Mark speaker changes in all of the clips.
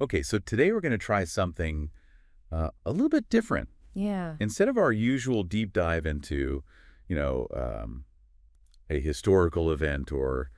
Speaker 1: Okay, so today we're going to try something a little bit different.
Speaker 2: Yeah.
Speaker 1: Instead of our usual deep dive into, you know, um, a historical event or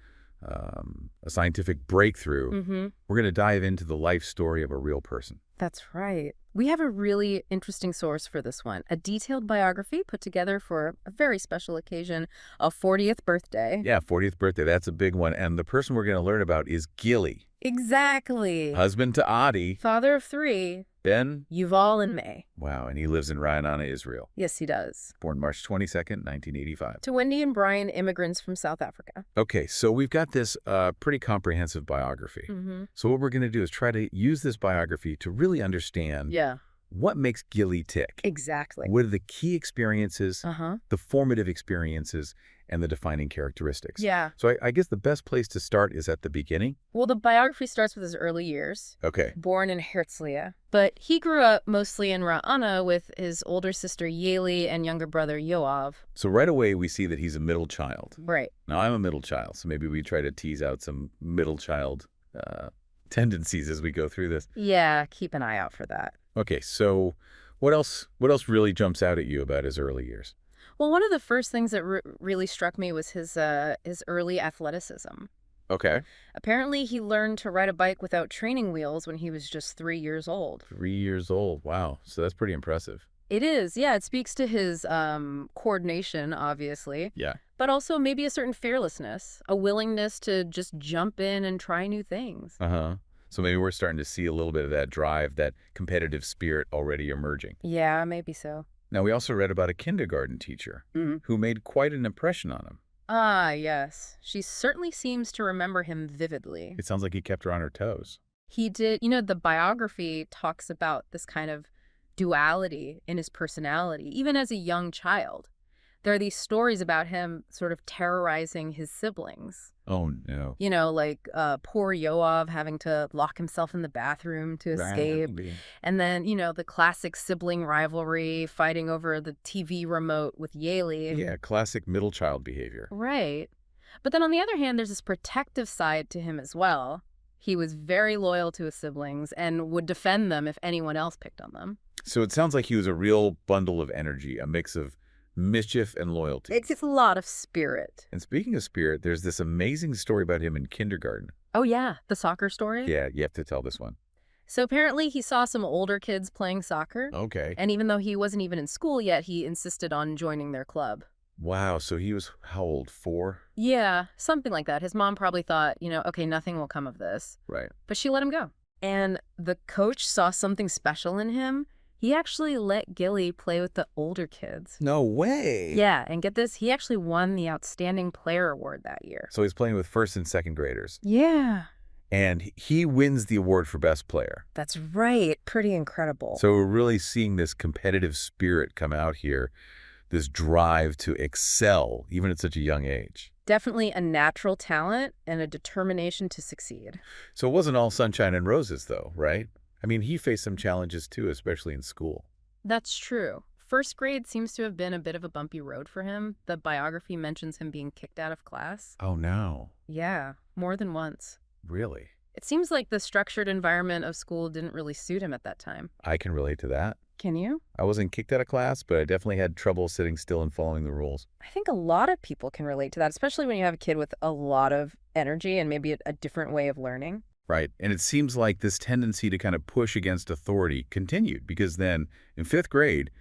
Speaker 1: a scientific breakthrough,
Speaker 2: Mm-hmm.
Speaker 1: we're going to dive into the life story of a real person.
Speaker 2: That's right. We have a really interesting source for this one, a detailed biography put together for a very special occasion, a 40th birthday.
Speaker 1: Yeah, 40th birthday, that's a big one. And the person we're going to learn about is Gilly,
Speaker 2: Exactly.
Speaker 1: husband to Adi,
Speaker 2: Father of three,
Speaker 1: Ben.
Speaker 2: Yuval and May.
Speaker 1: Wow, and he lives in Ra'anana, Israel.
Speaker 2: Yes, he does.
Speaker 1: Born March 22nd, 1985.
Speaker 2: To Wendy and Brian, immigrants from South Africa.
Speaker 1: Okay, so we've got this pretty comprehensive biography.
Speaker 2: Mm-hmm.
Speaker 1: So what we're going to do is try to use this biography to really understand
Speaker 2: Yeah,
Speaker 1: what makes Gilly tick.
Speaker 2: exactly.
Speaker 1: What are the key experiences,
Speaker 2: Uh-huh.
Speaker 1: the formative experiences, and the defining characteristics?
Speaker 2: Yeah.
Speaker 1: So I guess the best place to start is at the beginning.
Speaker 2: Well, the biography starts with his early years.
Speaker 1: Okay.
Speaker 2: Born in Herzliya. But he grew up mostly in Ra'ana with his older sister Yaeli and younger brother Yoav.
Speaker 1: So right away we see that he's a middle child.
Speaker 2: Right.
Speaker 1: Now I'm a middle child, so maybe we try to tease out some middle child tendencies as we go through this.
Speaker 2: Yeah, keep an eye out for that.
Speaker 1: Okay, so what else really jumps out at you about his early years?
Speaker 2: Well, one of the first things that really struck me was his early athleticism.
Speaker 1: Okay.
Speaker 2: Apparently, he learned to ride a bike without training wheels when he was just 3 years old.
Speaker 1: 3 years old. Wow. So that's pretty impressive.
Speaker 2: It is, yeah. It speaks to his coordination, obviously,
Speaker 1: Yeah.
Speaker 2: but also maybe a certain fearlessness, a willingness to just jump in and try new things.
Speaker 1: Uh-huh. So maybe we're starting to see a little bit of that drive, that competitive spirit already emerging.
Speaker 2: Yeah, maybe so.
Speaker 1: Now, we also read about a kindergarten teacher
Speaker 2: Mhm.
Speaker 1: who made quite an impression on him.
Speaker 2: Ah, yes. She certainly seems to remember him vividly.
Speaker 1: It sounds like he kept her on her toes.
Speaker 2: He did, the biography talks about this kind of duality in his personality, even as a young child. There are these stories about him sort of terrorizing his siblings.
Speaker 1: Oh, no.
Speaker 2: Like poor Yoav having to lock himself in the bathroom to escape.
Speaker 1: Right.
Speaker 2: And then, the classic sibling rivalry, fighting over the TV remote with Yaeli.
Speaker 1: Yeah, classic middle child behavior.
Speaker 2: Right. But then on the other hand, there's this protective side to him as well. He was very loyal to his siblings and would defend them if anyone else picked on them.
Speaker 1: So it sounds like he was a real bundle of energy, a mix of mischief and loyalty.
Speaker 2: It's just a lot of spirit.
Speaker 1: And speaking of spirit, there's this amazing story about him in kindergarten.
Speaker 2: Oh, yeah. The soccer story?
Speaker 1: Yeah, you have to tell this one.
Speaker 2: So apparently he saw some older kids playing soccer.
Speaker 1: Okay.
Speaker 2: And even though he wasn't even in school yet, he insisted on joining their club.
Speaker 1: Wow, so he was how old? 4?
Speaker 2: Yeah, something like that. His mom probably thought, okay, nothing will come of this.
Speaker 1: Right.
Speaker 2: But she let him go. And the coach saw something special in him. He actually let Gilly play with the older kids.
Speaker 1: No way.
Speaker 2: Yeah, and get this, he actually won the Outstanding Player Award that year.
Speaker 1: So he's playing with first and second graders.
Speaker 2: Yeah.
Speaker 1: And he wins the award for best player.
Speaker 2: That's right. Pretty incredible.
Speaker 1: So we're really seeing this competitive spirit come out here, this drive to excel, even at such a young age.
Speaker 2: Definitely a natural talent and a determination to succeed.
Speaker 1: So it wasn't all sunshine and roses, though, right? I mean, he faced some challenges, too, especially in school.
Speaker 2: That's true. First grade seems to have been a bit of a bumpy road for him. The biography mentions him being kicked out of class.
Speaker 1: Oh, no.
Speaker 2: Yeah, more than once.
Speaker 1: Really?
Speaker 2: It seems like the structured environment of school didn't really suit him at that time.
Speaker 1: I can relate to that.
Speaker 2: Can you?
Speaker 1: I wasn't kicked out of class, but I definitely had trouble sitting still and following the rules.
Speaker 2: I think a lot of people can relate to that, especially when you have a kid with a lot of energy and maybe a different way of learning.
Speaker 1: Right. And it seems like this tendency to kind of push against authority continued, because then in 5th grade,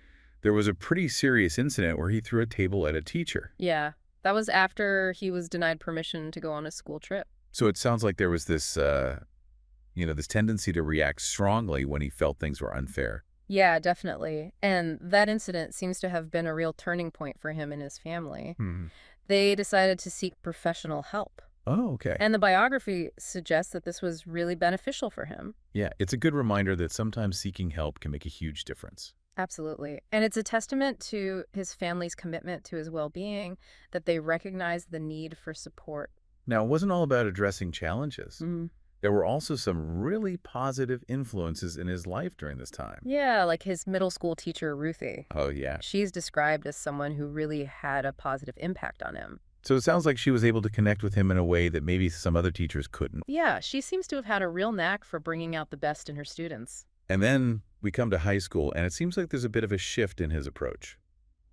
Speaker 1: there was a pretty serious incident where he threw a table at a teacher.
Speaker 2: Yeah, that was after he was denied permission to go on a school trip.
Speaker 1: So it sounds like there was this, this tendency to react strongly when he felt things were unfair.
Speaker 2: Yeah, definitely. And that incident seems to have been a real turning point for him and his family.
Speaker 1: Hmm.
Speaker 2: They decided to seek professional help.
Speaker 1: Oh, okay.
Speaker 2: And the biography suggests that this was really beneficial for him.
Speaker 1: Yeah, it's a good reminder that sometimes seeking help can make a huge difference.
Speaker 2: Absolutely. And it's a testament to his family's commitment to his well-being that they recognize the need for support.
Speaker 1: Now, it wasn't all about addressing challenges.
Speaker 2: Mm.
Speaker 1: There were also some really positive influences in his life during this time.
Speaker 2: Yeah, like his middle school teacher, Ruthie.
Speaker 1: Oh, yeah.
Speaker 2: She's described as someone who really had a positive impact on him.
Speaker 1: So it sounds like she was able to connect with him in a way that maybe some other teachers couldn't.
Speaker 2: Yeah, she seems to have had a real knack for bringing out the best in her students.
Speaker 1: And then we come to high school, and it seems like there's a bit of a shift in his approach.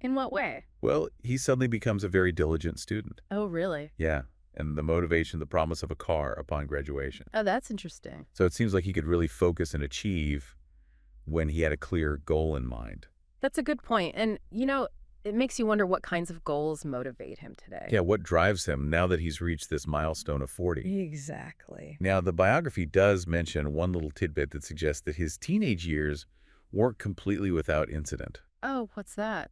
Speaker 2: In what way?
Speaker 1: Well, he suddenly becomes a very diligent student.
Speaker 2: Oh, really?
Speaker 1: Yeah, and the motivation, the promise of a car upon graduation.
Speaker 2: Oh, that's interesting.
Speaker 1: So it seems like he could really focus and achieve when he had a clear goal in mind.
Speaker 2: That's a good point. And, it makes you wonder what kinds of goals motivate him today.
Speaker 1: Yeah, what drives him now that he's reached this milestone of 40?
Speaker 2: Exactly.
Speaker 1: Now, the biography does mention one little tidbit that suggests that his teenage years weren't completely without incident.
Speaker 2: Oh, what's that?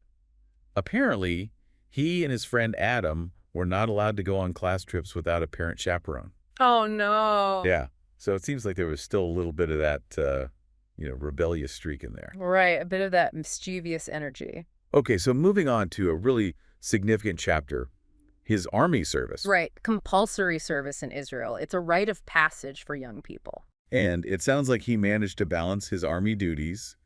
Speaker 1: Apparently, he and his friend Adam were not allowed to go on class trips without a parent chaperone.
Speaker 2: Oh, no.
Speaker 1: Yeah, so it seems like there was still a little bit of that, rebellious streak in there.
Speaker 2: Right, a bit of that mischievous energy.
Speaker 1: Okay, so moving on to a really significant chapter, his army service.
Speaker 2: Right, compulsory service in Israel. It's a rite of passage for young people.
Speaker 1: And it sounds like he managed to balance his army duties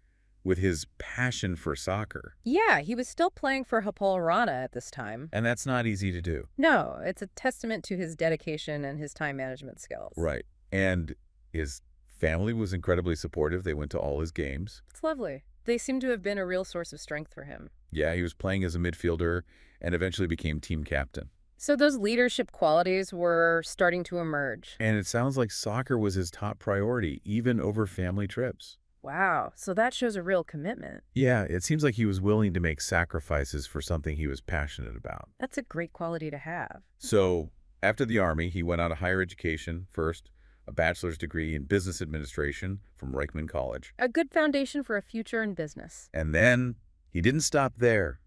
Speaker 1: with his passion for soccer.
Speaker 2: Yeah, he was still playing for Hapoel Rana at this time.
Speaker 1: And that's not easy to do.
Speaker 2: No, it's a testament to his dedication and his time management skills.
Speaker 1: Right. And his family was incredibly supportive. They went to all his games.
Speaker 2: It's lovely. They seem to have been a real source of strength for him.
Speaker 1: Yeah, he was playing as a midfielder and eventually became team captain.
Speaker 2: So those leadership qualities were starting to emerge.
Speaker 1: And it sounds like soccer was his top priority, even over family trips.
Speaker 2: Wow, so that shows a real commitment.
Speaker 1: Yeah, it seems like he was willing to make sacrifices for something he was passionate about.
Speaker 2: That's a great quality to have.
Speaker 1: So after the Army, he went on to higher education first, a bachelor's degree in business administration from Reichman College.
Speaker 2: A good foundation for a future in business.
Speaker 1: And then he didn't stop there.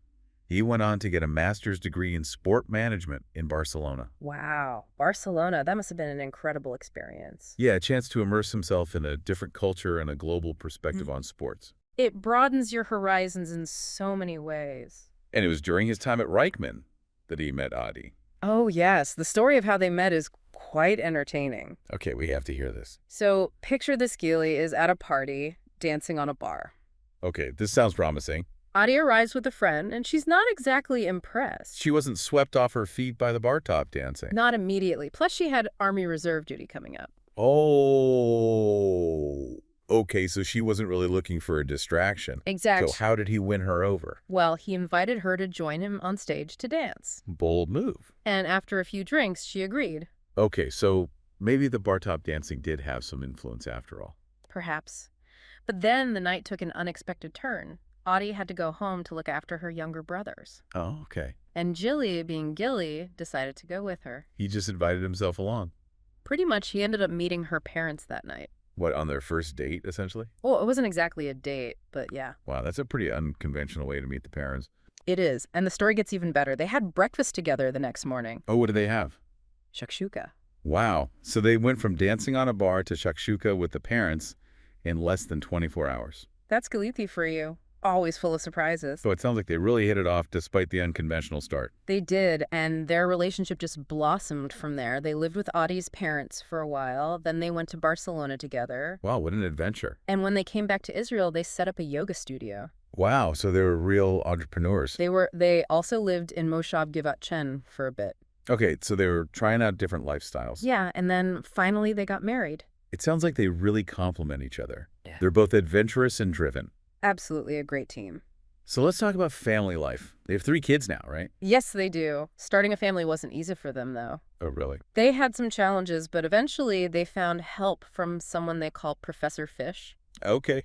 Speaker 1: He went on to get a master's degree in sport management in Barcelona.
Speaker 2: Wow, Barcelona, that must have been an incredible experience.
Speaker 1: Yeah, a chance to immerse himself in a different culture and a global perspective on sports.
Speaker 2: It broadens your horizons in so many ways.
Speaker 1: And it was during his time at Reichman that he met Adi.
Speaker 2: Oh, yes. The story of how they met is quite entertaining.
Speaker 1: Okay, we have to hear this.
Speaker 2: So, picture this Gili is at a party, dancing on a bar.
Speaker 1: Okay, this sounds promising.
Speaker 2: Adi arrives with a friend, and she's not exactly impressed.
Speaker 1: She wasn't swept off her feet by the bar top dancing.
Speaker 2: Not immediately. Plus, she had Army Reserve duty coming up.
Speaker 1: Oh, okay, so she wasn't really looking for a distraction.
Speaker 2: Exactly.
Speaker 1: So how did he win her over?
Speaker 2: Well, he invited her to join him on stage to dance.
Speaker 1: Bold move.
Speaker 2: And after a few drinks, she agreed.
Speaker 1: Okay, so maybe the bar top dancing did have some influence after all.
Speaker 2: Perhaps. But then the night took an unexpected turn. Adi had to go home to look after her younger brothers.
Speaker 1: Oh, okay.
Speaker 2: And Gili, being Gili, decided to go with her.
Speaker 1: He just invited himself along.
Speaker 2: Pretty much, he ended up meeting her parents that night.
Speaker 1: What, on their first date, essentially?
Speaker 2: Well, it wasn't exactly a date, but yeah.
Speaker 1: Wow, that's a pretty unconventional way to meet the parents.
Speaker 2: It is. And the story gets even better. They had breakfast together the next morning.
Speaker 1: Oh, what did they have?
Speaker 2: Shakshuka.
Speaker 1: Wow. So they went from dancing on a bar to shakshuka with the parents in less than 24 hours.
Speaker 2: That's Galithi for you. Always full of surprises.
Speaker 1: So it sounds like they really hit it off despite the unconventional start.
Speaker 2: They did, and their relationship just blossomed from there. They lived with Adi's parents for a while, then they went to Barcelona together.
Speaker 1: Wow, what an adventure.
Speaker 2: And when they came back to Israel, they set up a yoga studio.
Speaker 1: Wow, so they were real entrepreneurs.
Speaker 2: They also lived in Moshav Givat Chen for a bit.
Speaker 1: Okay, so they were trying out different lifestyles.
Speaker 2: Yeah, and then finally they got married.
Speaker 1: It sounds like they really complement each other.
Speaker 2: Yeah.
Speaker 1: They're both adventurous and driven.
Speaker 2: Absolutely a great team.
Speaker 1: So let's talk about family life. They have 3 kids now, right?
Speaker 2: Yes, they do. Starting a family wasn't easy for them, though.
Speaker 1: Oh, really?
Speaker 2: They had some challenges, but eventually they found help from someone they call Professor Fish.
Speaker 1: Okay.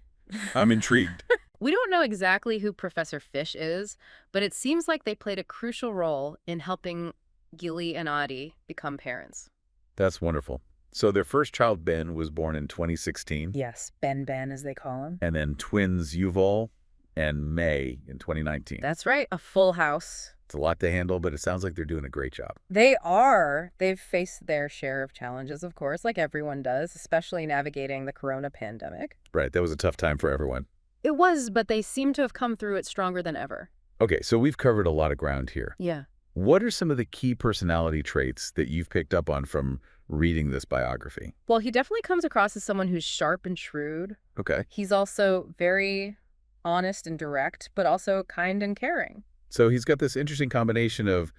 Speaker 1: I'm intrigued.
Speaker 2: We don't know exactly who Professor Fish is, but it seems like they played a crucial role in helping Gili and Adi become parents.
Speaker 1: That's wonderful. So their first child, Ben, was born in 2016.
Speaker 2: Yes, Ben as they call him.
Speaker 1: And then twins Yuval and May in 2019.
Speaker 2: That's right, a full house.
Speaker 1: It's a lot to handle, but it sounds like they're doing a great job.
Speaker 2: They are. They've faced their share of challenges, of course, like everyone does, especially navigating the corona pandemic.
Speaker 1: Right, that was a tough time for everyone.
Speaker 2: It was, but they seem to have come through it stronger than ever.
Speaker 1: Okay, so we've covered a lot of ground here.
Speaker 2: Yeah.
Speaker 1: What are some of the key personality traits that you've picked up on from reading this biography?
Speaker 2: Well, he definitely comes across as someone who's sharp and shrewd.
Speaker 1: Okay.
Speaker 2: He's also very honest and direct, but also kind and caring.
Speaker 1: So he's got this interesting combination of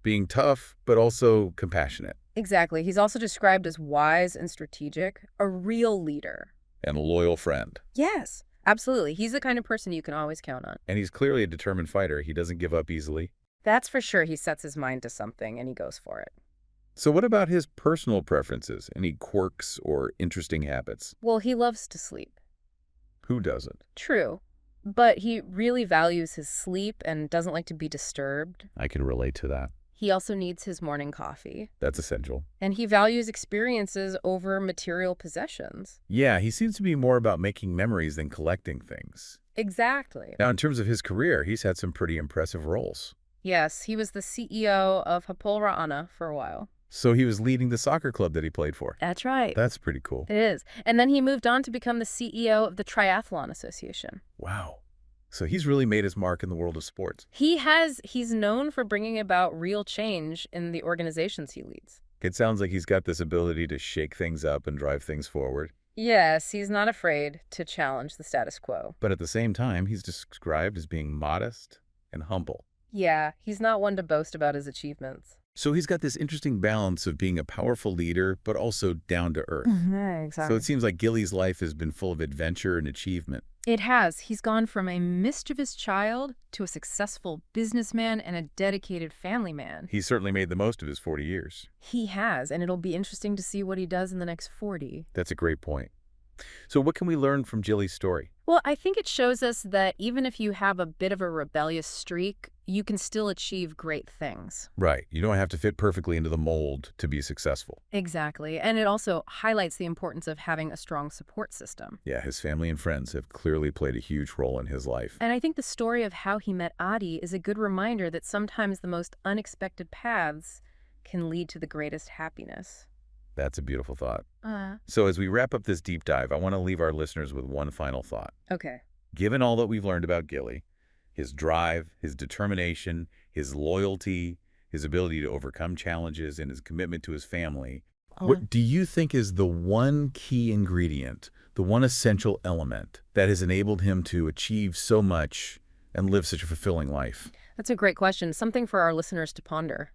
Speaker 1: being tough, but also compassionate.
Speaker 2: Exactly. He's also described as wise and strategic, a real leader.
Speaker 1: And a loyal friend.
Speaker 2: Yes, absolutely. He's the kind of person you can always count on.
Speaker 1: And he's clearly a determined fighter. He doesn't give up easily.
Speaker 2: That's for sure. He sets his mind to something and he goes for it.
Speaker 1: So what about his personal preferences? Any quirks or interesting habits?
Speaker 2: Well, he loves to sleep.
Speaker 1: Who doesn't?
Speaker 2: True. But he really values his sleep and doesn't like to be disturbed.
Speaker 1: I can relate to that.
Speaker 2: He also needs his morning coffee.
Speaker 1: That's essential.
Speaker 2: And he values experiences over material possessions.
Speaker 1: Yeah, he seems to be more about making memories than collecting things.
Speaker 2: Exactly.
Speaker 1: Now, in terms of his career, he's had some pretty impressive roles.
Speaker 2: Yes, he was the CEO of Hapoel Ra'ana for a while.
Speaker 1: So he was leading the soccer club that he played for.
Speaker 2: That's right.
Speaker 1: That's pretty cool.
Speaker 2: It is. And then he moved on to become the CEO of the Triathlon Association.
Speaker 1: Wow. So he's really made his mark in the world of sports.
Speaker 2: He's known for bringing about real change in the organizations he leads.
Speaker 1: It sounds like he's got this ability to shake things up and drive things forward.
Speaker 2: Yes, he's not afraid to challenge the status quo.
Speaker 1: But at the same time, he's described as being modest and humble.
Speaker 2: Yeah, he's not one to boast about his achievements.
Speaker 1: So he's got this interesting balance of being a powerful leader, but also down to earth.
Speaker 2: Yeah, exactly.
Speaker 1: So it seems like Gilly's life has been full of adventure and achievement.
Speaker 2: It has. He's gone from a mischievous child to a successful businessman and a dedicated family man.
Speaker 1: He certainly made the most of his 40 years.
Speaker 2: He has, and it'll be interesting to see what he does in the next 40.
Speaker 1: That's a great point. So what can we learn from Gilly's story?
Speaker 2: Well, I think it shows us that even if you have a bit of a rebellious streak, you can still achieve great things.
Speaker 1: Right. You don't have to fit perfectly into the mold to be successful.
Speaker 2: Exactly. And it also highlights the importance of having a strong support system.
Speaker 1: Yeah, his family and friends have clearly played a huge role in his life.
Speaker 2: And I think the story of how he met Adi is a good reminder that sometimes the most unexpected paths can lead to the greatest happiness.
Speaker 1: That's a beautiful thought. So as we wrap up this deep dive, I want to leave our listeners with one final thought.
Speaker 2: Okay.
Speaker 1: Given all that we've learned about Gilly, his drive, his determination, his loyalty, his ability to overcome challenges, and his commitment to his family, what do you think is the one key ingredient, the one essential element that has enabled him to achieve so much and live such a fulfilling life?
Speaker 2: That's a great question. Something for our listeners to ponder.